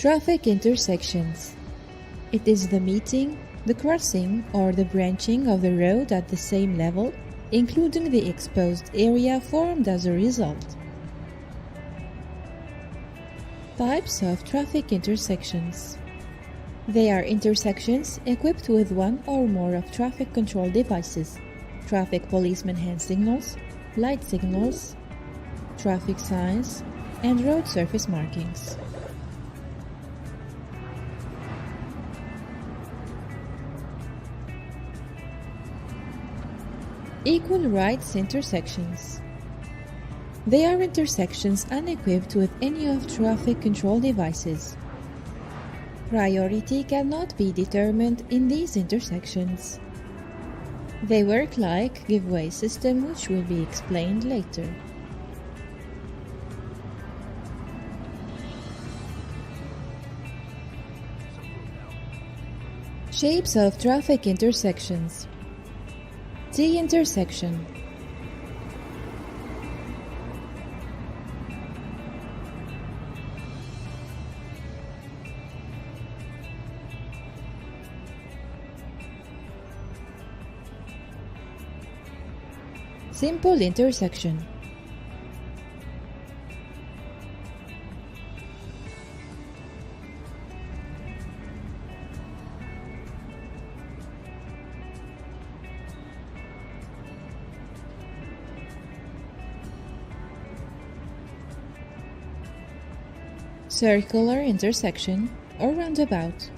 Traffic intersections. It is the meeting, the crossing, or the branching of the road at the same level, including the exposed area formed as a result. Types of traffic intersections. They are intersections equipped with one or more of traffic control devices, traffic policeman hand signals, light signals, traffic signs, and road surface markings. Equal rights intersections. They are intersections unequipped with any of traffic control devices. Priority cannot be determined in these intersections. They work like give-way system, which will be explained later. Shapes of traffic intersections. T-intersection. Simple intersection. Circular intersection or roundabout.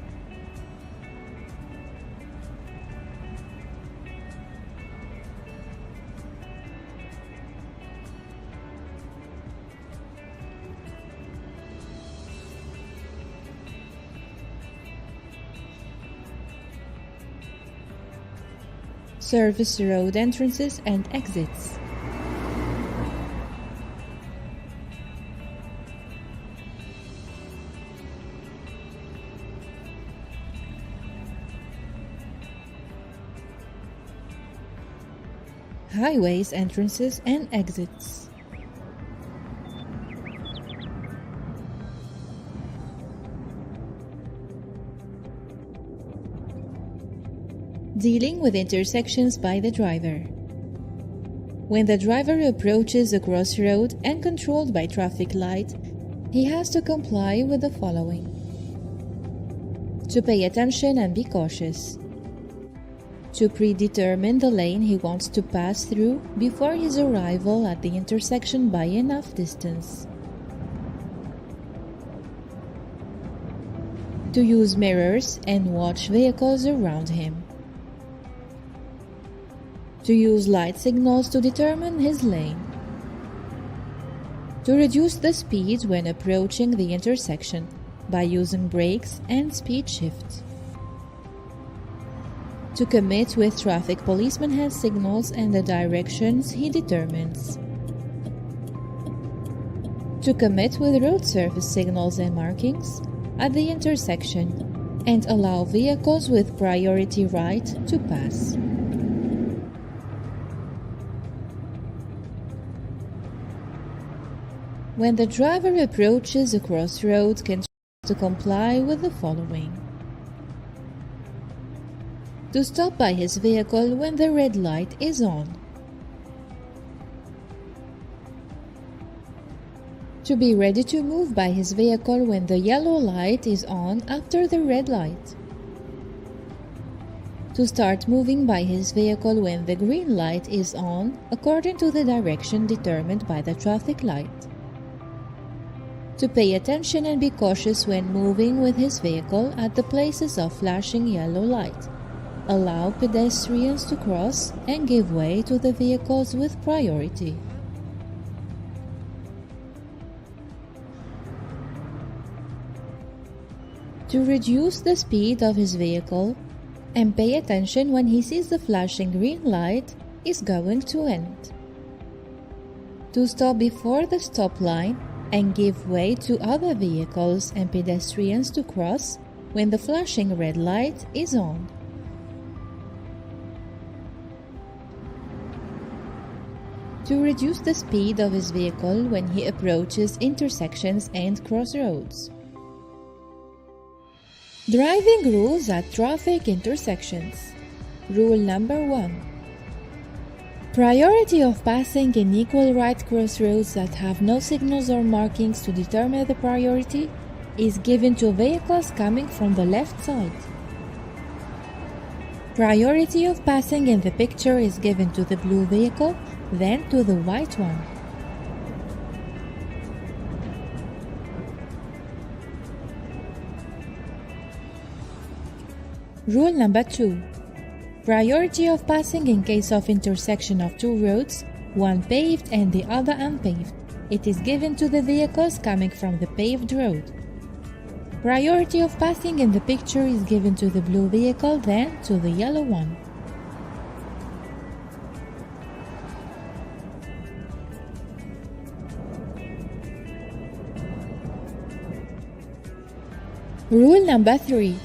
Service road entrances and exits. Highways entrances and exits. Dealing with intersections by the driver. When the driver approaches a crossroad and controlled by traffic light, he has to comply with the following: to pay attention and be cautious, to predetermine the lane he wants to pass through before his arrival at the intersection by enough distance, to use mirrors and watch vehicles around him, to use light signals to determine his lane, to reduce the speed when approaching the intersection by using brakes and speed shift, to commit with traffic policeman hand signals and the directions he determines, to commit with road surface signals and markings at the intersection and allow vehicles with priority right to pass. When the driver approaches a crossroad, can to comply with the following: to stop by his vehicle when the red light is on, to be ready to move by his vehicle when the yellow light is on after the red light, to start moving by his vehicle when the green light is on according to the direction determined by the traffic light, to pay attention and be cautious when moving with his vehicle at the places of flashing yellow light, allow pedestrians to cross and give way to the vehicles with priority. To reduce the speed of his vehicle and pay attention when he sees the flashing green light is going to end. To stop before the stop line and give way to other vehicles and pedestrians to cross when the flashing red light is on. To reduce the speed of his vehicle when he approaches intersections and crossroads. Driving rules at traffic intersections. Rule number 1. Priority of passing in equal right crossroads that have no signals or markings to determine the priority is given to vehicles coming from the left side. Priority of passing in the picture is given to the blue vehicle, then to the white one. Rule number 2. Priority of passing in case of intersection of two roads, one paved and the other unpaved. It is given to the vehicles coming from the paved road. Priority of passing in the picture is given to the blue vehicle, then to the yellow one. Rule number 3.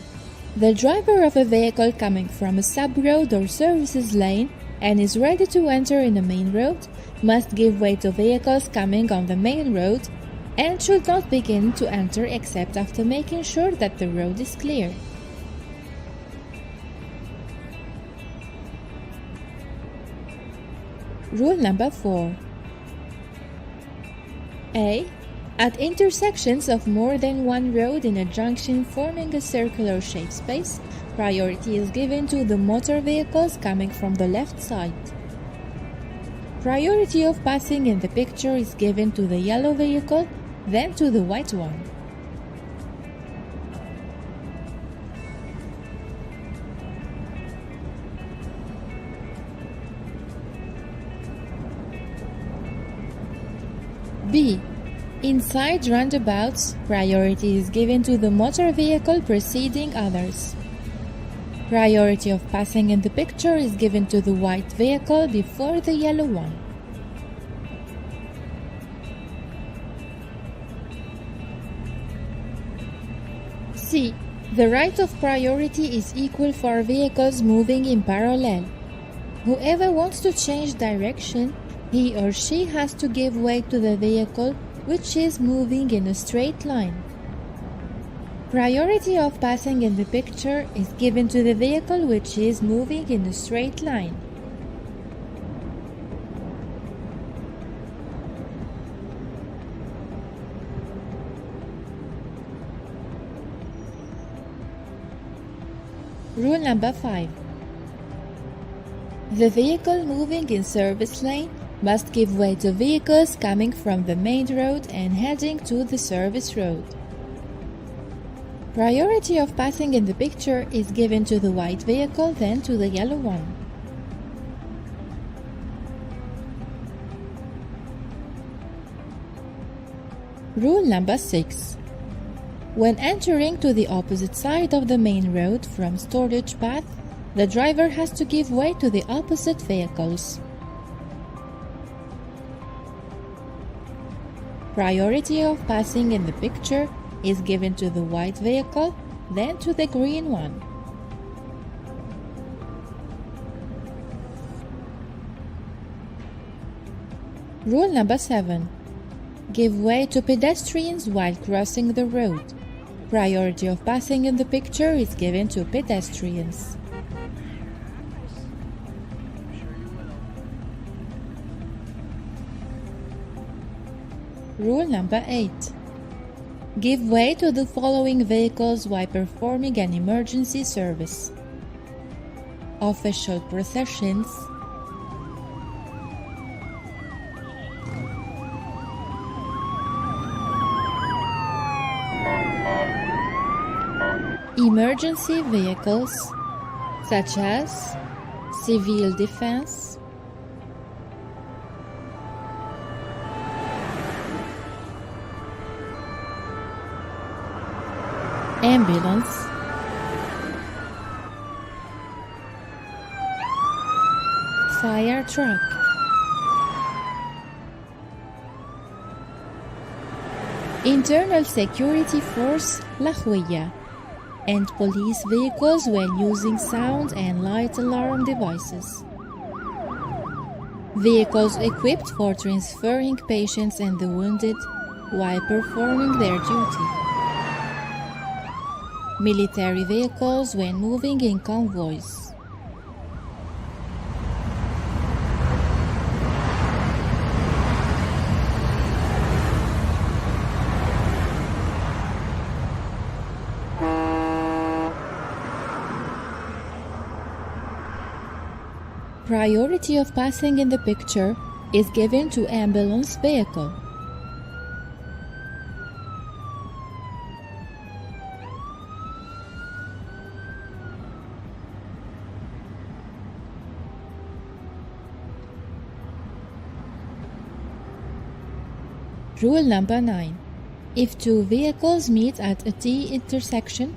The driver of a vehicle coming from a sub-road or services lane and is ready to enter in a main road must give way to vehicles coming on the main road and should not begin to enter except after making sure that the road is clear. Rule number 4. A. At intersections of more than one road in a junction forming a circular shape space, priority is given to the motor vehicles coming from the left side. Priority of passing in the picture is given to the yellow vehicle, then to the white one. B. Inside roundabouts, priority is given to the motor vehicle preceding others. Priority of passing in the picture is given to the white vehicle before the yellow one. C. The right of priority is equal for vehicles moving in parallel. Whoever wants to change direction, he or she has to give way to the vehicle which is moving in a straight line. Priority of passing in the picture is given to the vehicle which is moving in a straight line. Rule number 5. The vehicle moving in service lane must give way to vehicles coming from the main road and heading to the service road. Priority of passing in the picture is given to the white vehicle, then to the yellow one. Rule number 6. When entering to the opposite side of the main road from storage path, the driver has to give way to the opposite vehicles. Priority of passing in the picture is given to the white vehicle, then to the green one. Rule number 7. Give way to pedestrians while crossing the road. Priority of passing in the picture is given to pedestrians. Rule number 8. Give way to the following vehicles while performing an emergency service: official processions, emergency vehicles such as civil defense, ambulance, fire truck, internal security force Lahwiya, and police vehicles when using sound and light alarm devices. Vehicles equipped for transferring patients and the wounded while performing their duty. military vehicles when moving in convoys. Priority of passing in the picture is given to ambulance vehicle. Rule number 9. If two vehicles meet at a T intersection,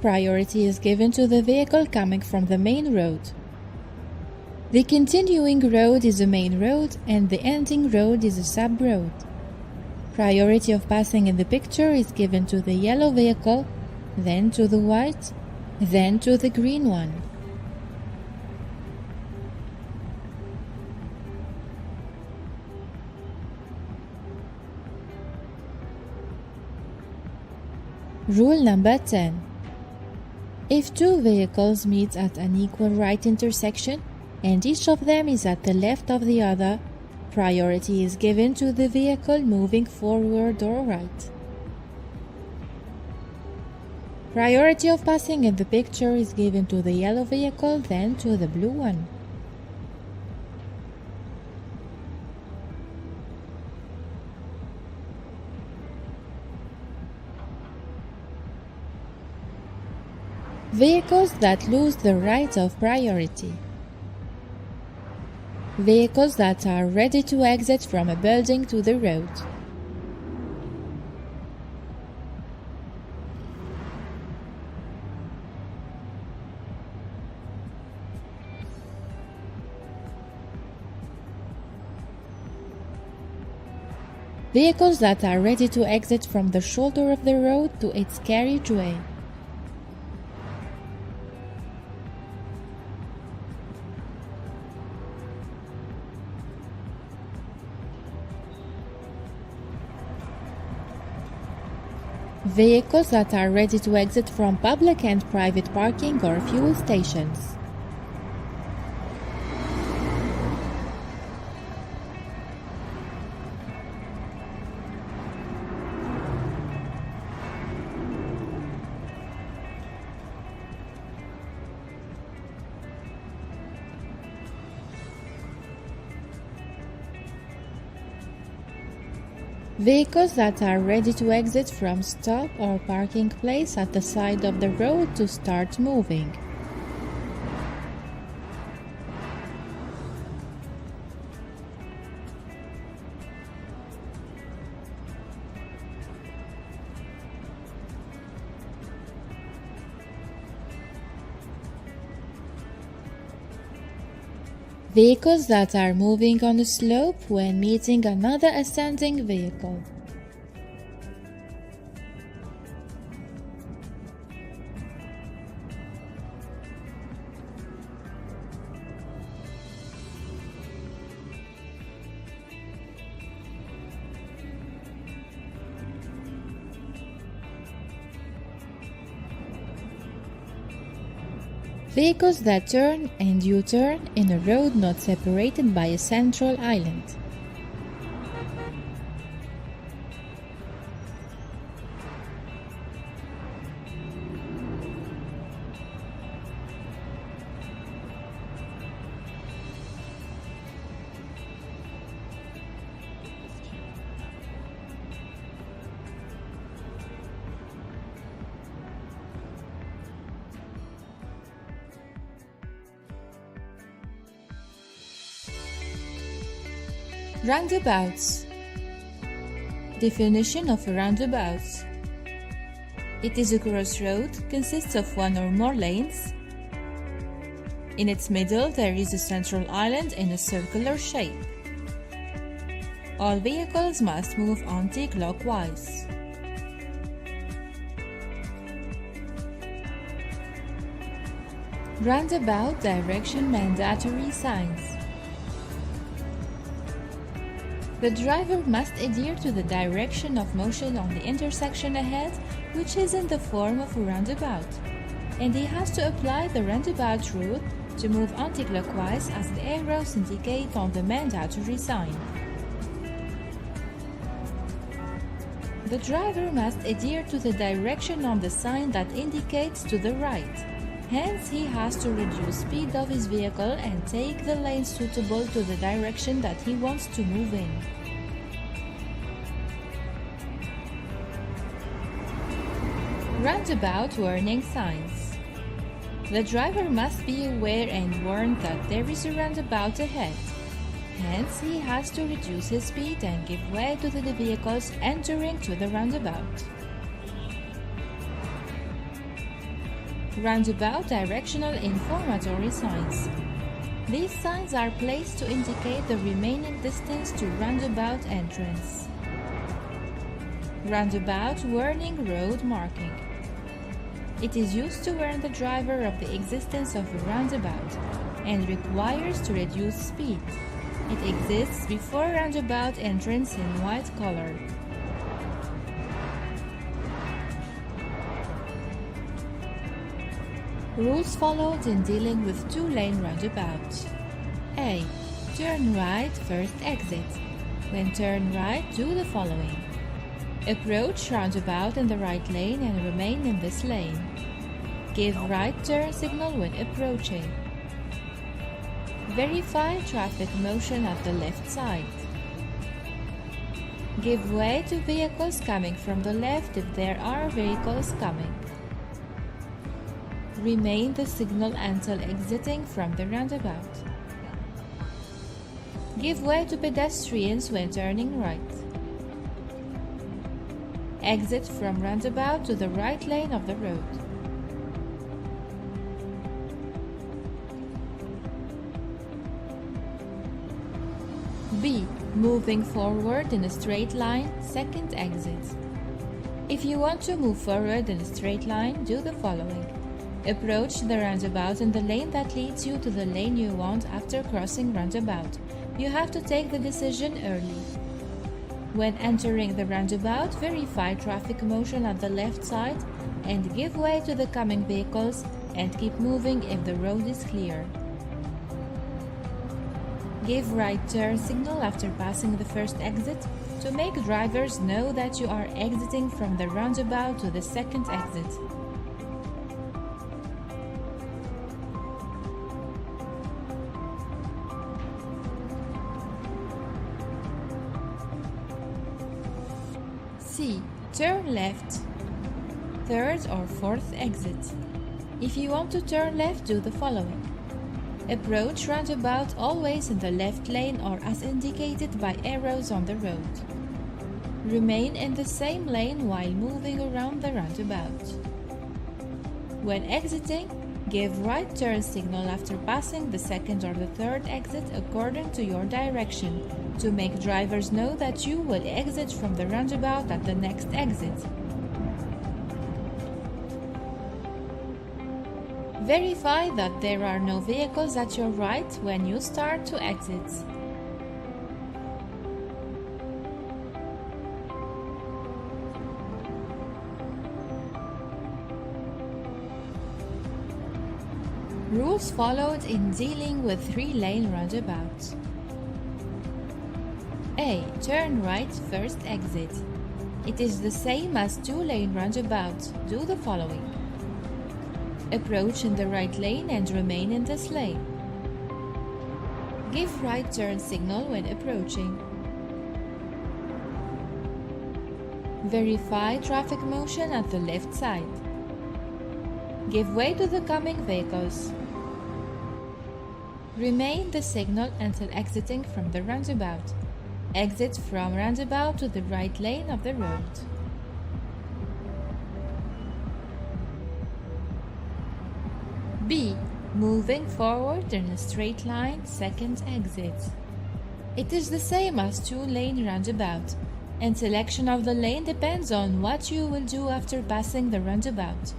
priority is given to the vehicle coming from the main road. The continuing road is a main road and the ending road is a sub-road. Priority of passing in the picture is given to the yellow vehicle, then to the white, then to the green one. Rule number 10. If two vehicles meet at an equal right intersection, and each of them is at the left of the other, priority is given to the vehicle moving forward or right. Priority of passing in the picture is given to the yellow vehicle, then to the blue one. Vehicles that lose the right of priority. Vehicles that are ready to exit from a building to the road. Vehicles that are ready to exit from the shoulder of the road to its carriageway. Vehicles that are ready to exit from public and private parking or fuel stations. Vehicles that are ready to exit from stop or parking place at the side of the road to start moving. Vehicles that are moving on a slope when meeting another ascending vehicle. Vehicles that turn and U-turn in a road not separated by a central island. Roundabouts. Definition of a roundabout. It is a crossroad, consists of one or more lanes. In its middle there is a central island in a circular shape. All vehicles must move anti-clockwise. Roundabout direction mandatory signs. The driver must adhere to the direction of motion on the intersection ahead which is in the form of a roundabout, and he has to apply the roundabout rule to move anti-clockwise as the arrows indicate on the mandatory sign. The driver must adhere to the direction on the sign that indicates to the right. Hence, he has to reduce speed of his vehicle and take the lane suitable to the direction that he wants to move in. Roundabout warning signs. The driver must be aware and warned that there is a roundabout ahead. Hence, he has to reduce his speed and give way to the vehicles entering to the roundabout. Roundabout directional informatory signs. These signs are placed to indicate the remaining distance to roundabout entrance. Roundabout warning road marking. It is used to warn the driver of the existence of a roundabout and requires to reduce speed. It exists before roundabout entrance in white color. Rules followed in dealing with two-lane roundabouts. A. Turn right, first exit. When turn right, do the following. Approach roundabout in the right lane and remain in this lane. Give right turn signal when approaching. Verify traffic motion at the left side. Give way to vehicles coming from the left if there are vehicles coming. Remain the signal until exiting from the roundabout. Give way to pedestrians when turning right. Exit from roundabout to the right lane of the road. B. Moving forward in a straight line, second exit. If you want to move forward in a straight line, do the following. Approach the roundabout in the lane that leads you to the lane you want after crossing roundabout. You have to take the decision early. When entering the roundabout, verify traffic motion at the left side and give way to the coming vehicles and keep moving if the road is clear. Give right turn signal after passing the first exit to make drivers know that you are exiting from the roundabout to the second exit. C. Turn left, third or fourth exit. If you want to turn left, do the following. Approach roundabout always in the left lane or as indicated by arrows on the road. Remain in the same lane while moving around the roundabout. When exiting, give right turn signal after passing the second or the third exit according to your direction to make drivers know that you will exit from the roundabout at the next exit. Verify that there are no vehicles at your right when you start to exit. Rules followed in dealing with three-lane roundabouts. A. Turn right, first exit. It is the same as two-lane roundabouts. Do the following. Approach in the right lane and remain in this lane. Give right turn signal when approaching. Verify traffic motion at the left side. Give way to the coming vehicles. Remain the signal until exiting from the roundabout. Exit from roundabout to the right lane of the road. B. Moving forward in a straight line, second exit. It is the same as two-lane roundabout, and selection of the lane depends on what you will do after passing the roundabout.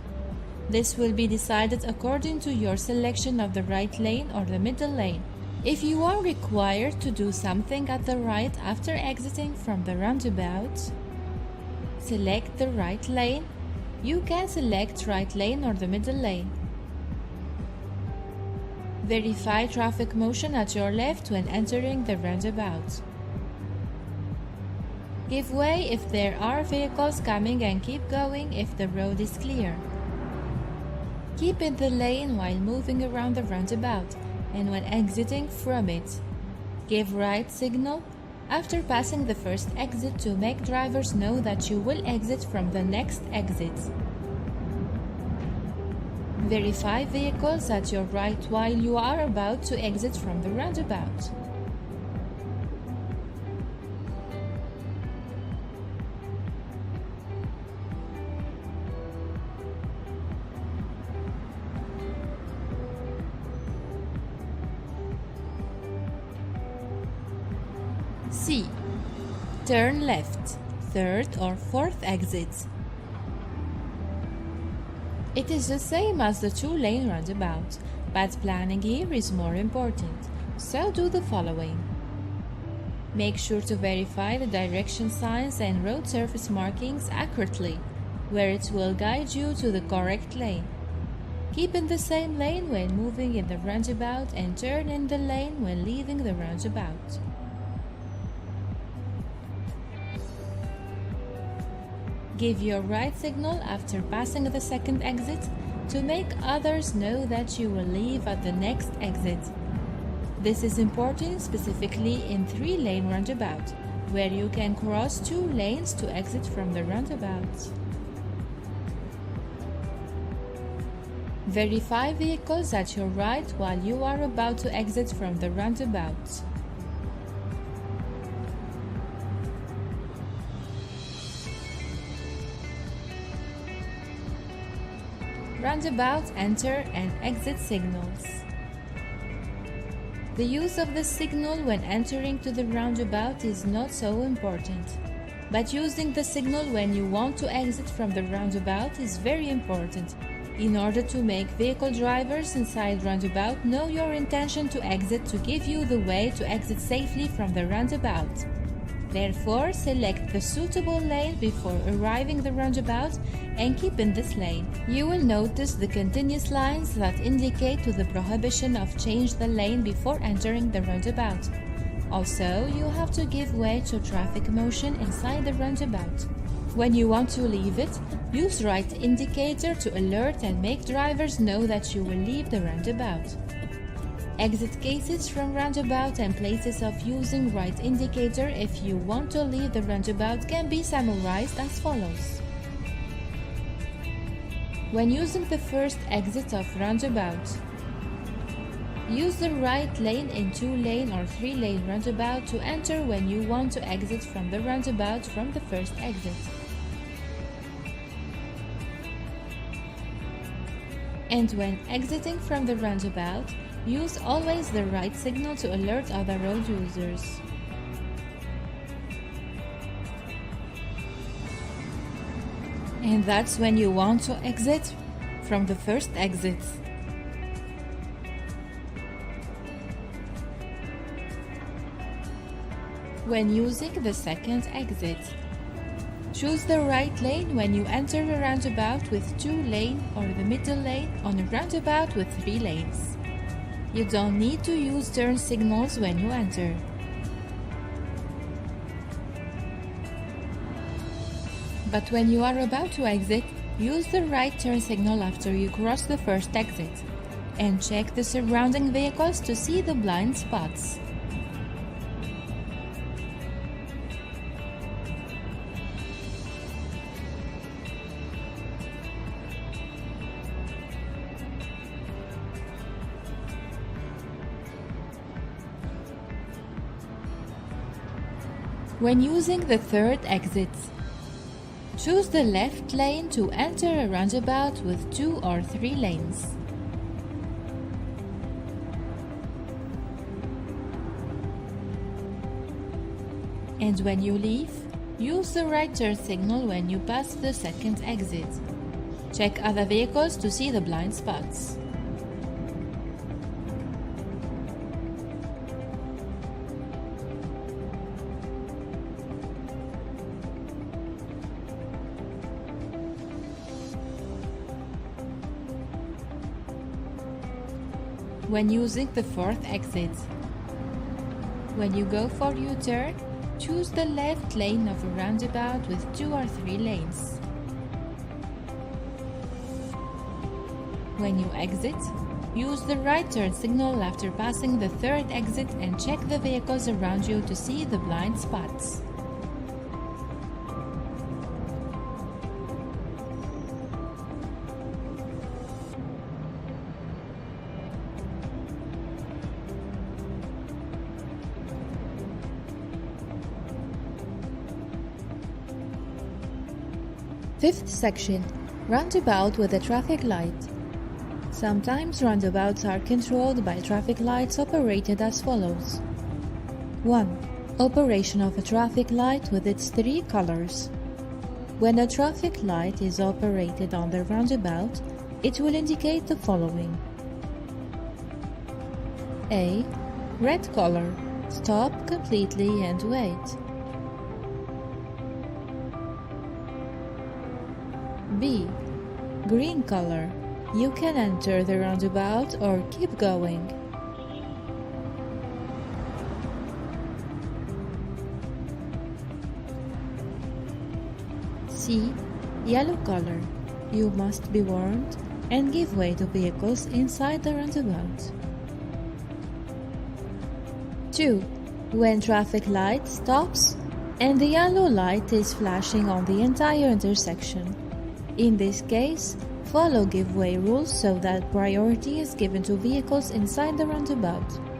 This will be decided according to your selection of the right lane or the middle lane. If you are required to do something at the right after exiting from the roundabout, select the right lane you can select right lane or the middle lane. Verify traffic motion at your left when entering the roundabout. Give way if there are vehicles coming and keep going if the road is clear. Keep in the lane while moving around the roundabout and when exiting from it. Give right signal after passing the first exit to make drivers know that you will exit from the next exit. Verify vehicles at your right while you are about to exit from the roundabout. C. Turn left, third or fourth exit. It is the same as the two-lane roundabout, but planning here is more important, so do the following. Make sure to verify the direction signs and road surface markings accurately, where it will guide you to the correct lane. Keep in the same lane when moving in the roundabout and turn in the lane when leaving the roundabout. Give your right signal after passing the second exit to make others know that you will leave at the next exit. This is important specifically in three-lane roundabout, where you can cross two lanes to exit from the roundabout. Verify vehicles at your right while you are about to exit from the roundabout. Roundabout enter and exit signals. The use of the signal when entering to the roundabout is not so important, but using the signal when you want to exit from the roundabout is very important in order to make vehicle drivers inside roundabout know your intention to exit to give you the way to exit safely from the roundabout. Therefore, select the suitable lane before arriving the roundabout and keep in this lane. You will notice the continuous lines that indicate to the prohibition of change the lane before entering the roundabout. Also, you have to give way to traffic motion inside the roundabout. When you want to leave it, use right indicator to alert and make drivers know that you will leave the roundabout. Exit cases from roundabout and places of using right indicator if you want to leave the roundabout can be summarized as follows. When using the first exit of roundabout, use the right lane in two-lane or three-lane roundabout to enter when you want to exit from the roundabout from the first exit. And when exiting from the roundabout, use always the right signal to alert other road users. And that's when you want to exit from the first exit. When using the second exit, choose the right lane when you enter a roundabout with two lanes or the middle lane on a roundabout with three lanes. You don't need to use turn signals when you enter. But when you are about to exit, use the right turn signal after you cross the first exit, and check the surrounding vehicles to see the blind spots. When using the third exit, choose the left lane to enter a roundabout with two or three lanes. And when you leave, use the right turn signal when you pass the second exit. Check other vehicles to see the blind spots. when using the fourth exit. When you go for U-turn, choose the left lane of a roundabout with 2 or 3 lanes. When you exit, use the right turn signal after passing the third exit and check the vehicles around you to see the blind spots. Fifth section, roundabout with a traffic light. Sometimes roundabouts are controlled by traffic lights operated as follows. 1. Operation of a traffic light with its 3 colors. When a traffic light is operated on the roundabout, it will indicate the following. A. Red color. Stop completely and wait. B. Green color. You can enter the roundabout or keep going. C. Yellow color. You must be warned and give way to vehicles inside the roundabout. 2. When traffic light stops and the yellow light is flashing on the entire intersection. In this case, follow give way rules so that priority is given to vehicles inside the roundabout.